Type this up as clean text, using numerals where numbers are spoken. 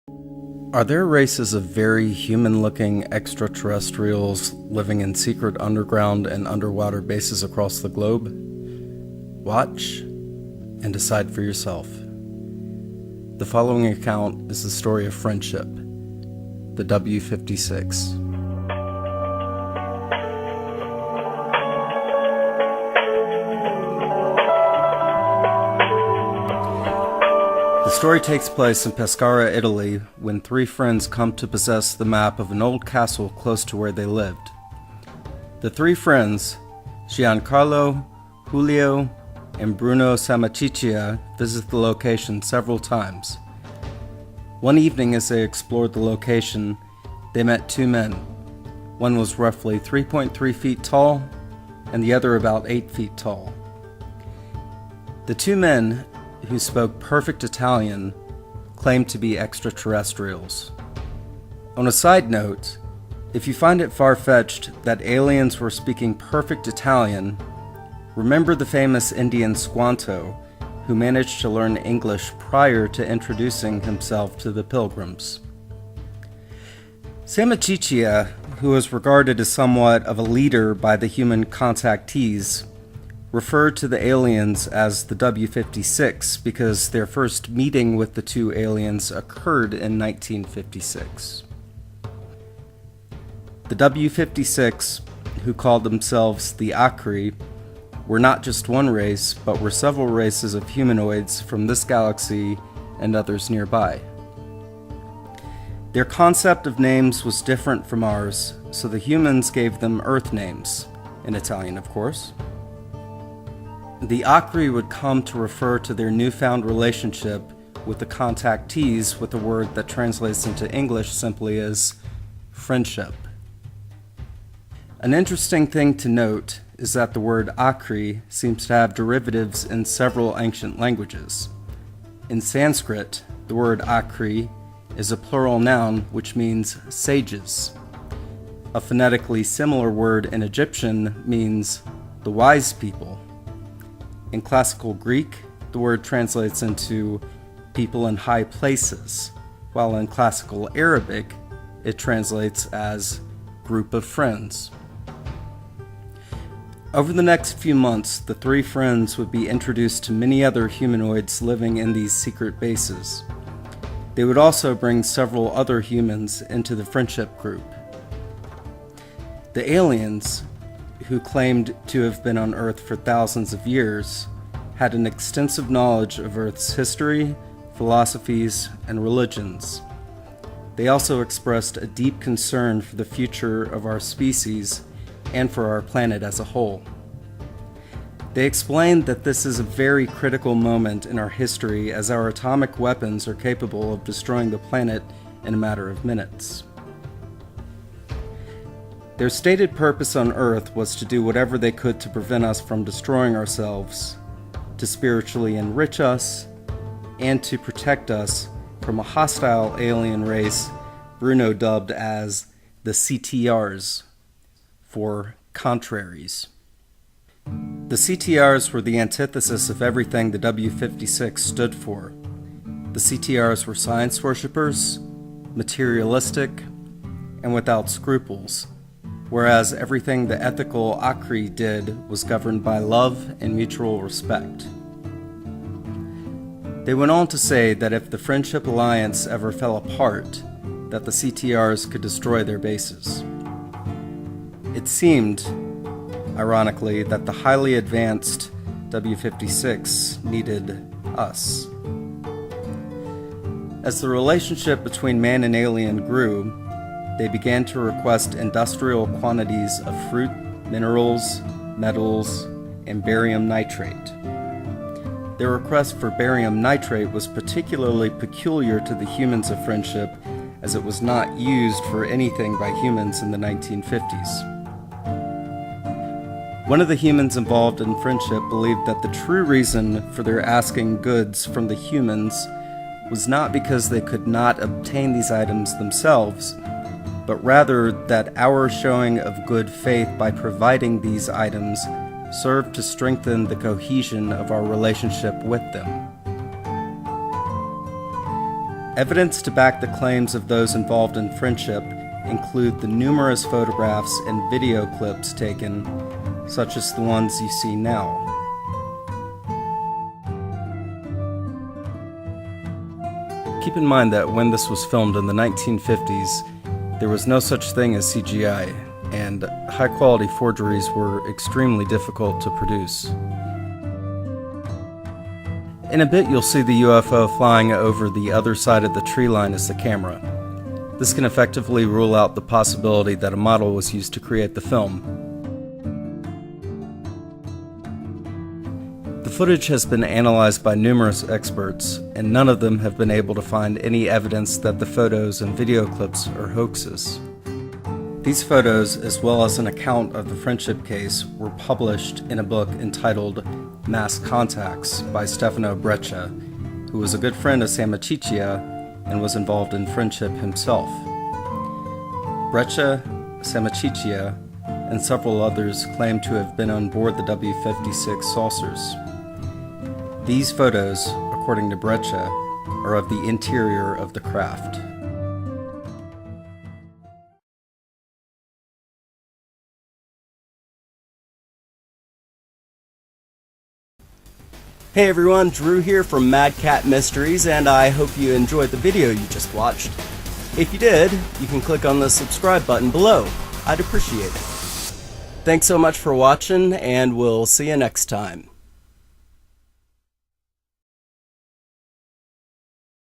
Are there races of very human-looking extraterrestrials living in secret underground and underwater bases across the globe? Watch and decide for yourself. The following account is the story of friendship, the W-56. The story takes place in Pescara, Italy, when three friends come to possess the map of an old castle close to where they lived. The three friends, Giancarlo, Julio, and Bruno Sammaticcia, visit the location several times. One evening as they explored the location, they met two men. One was roughly 3.3 feet tall, and the other about 8 feet tall. The two men, who spoke perfect Italian, claimed to be extraterrestrials. On a side note, if you find it far-fetched that aliens were speaking perfect Italian, remember the famous Indian Squanto, who managed to learn English prior to introducing himself to the pilgrims. Sammaticcia, who was regarded as somewhat of a leader by the human contactees, referred to the aliens as the W-56 because their first meeting with the two aliens occurred in 1956. The W-56, who called themselves the Acri, were not just one race, but were several races of humanoids from this galaxy and others nearby. Their concept of names was different from ours, so the humans gave them Earth names, in Italian of course. The Acri would come to refer to their newfound relationship with the contactees with a word that translates into English simply as friendship. An interesting thing to note is that the word Acri seems to have derivatives in several ancient languages. In Sanskrit, the word Acri is a plural noun which means sages. A phonetically similar word in Egyptian means the wise people. In classical Greek, the word translates into people in high places, while in classical Arabic, it translates as group of friends. Over the next few months, the three friends would be introduced to many other humanoids living in these secret bases. They would also bring several other humans into the friendship group. The aliens, who claimed to have been on Earth for thousands of years, had an extensive knowledge of Earth's history, philosophies, and religions. They also expressed a deep concern for the future of our species and for our planet as a whole. They explained that this is a very critical moment in our history as our atomic weapons are capable of destroying the planet in a matter of minutes. Their stated purpose on Earth was to do whatever they could to prevent us from destroying ourselves, to spiritually enrich us, and to protect us from a hostile alien race Bruno dubbed as the CTRs, for contraries. The CTRs were the antithesis of everything the W-56 stood for. The CTRs were science worshippers, materialistic, and without scruples, whereas everything the ethical Acri did was governed by love and mutual respect. They went on to say that if the Friendship Alliance ever fell apart, that the CTRs could destroy their bases. It seemed, ironically, that the highly advanced W-56 needed us. As the relationship between man and alien grew, they began to request industrial quantities of fruit, minerals, metals, and barium nitrate. Their request for barium nitrate was particularly peculiar to the humans of Friendship, as it was not used for anything by humans in the 1950s. One of the humans involved in Friendship believed that the true reason for their asking goods from the humans was not because they could not obtain these items themselves, but rather that our showing of good faith by providing these items served to strengthen the cohesion of our relationship with them. Evidence to back the claims of those involved in friendship include the numerous photographs and video clips taken, such as the ones you see now. Keep in mind that when this was filmed in the 1950s, there was no such thing as CGI, and high-quality forgeries were extremely difficult to produce. In a bit, you'll see the UFO flying over the other side of the tree line as the camera. This can effectively rule out the possibility that a model was used to create the film. The footage has been analyzed by numerous experts, and none of them have been able to find any evidence that the photos and video clips are hoaxes. These photos, as well as an account of the friendship case, were published in a book entitled Mass Contacts by Stefano Breccia, who was a good friend of Sammachichia and was involved in friendship himself. Breccia, Sammachichia, and several others claim to have been on board the W-56 saucers. These photos, according to Breccia, are of the interior of the craft. Hey everyone, Drew here from Mad Cat Mysteries, and I hope you enjoyed the video you just watched. If you did, you can click on the subscribe button below. I'd appreciate it. Thanks so much for watching, and we'll see you next time.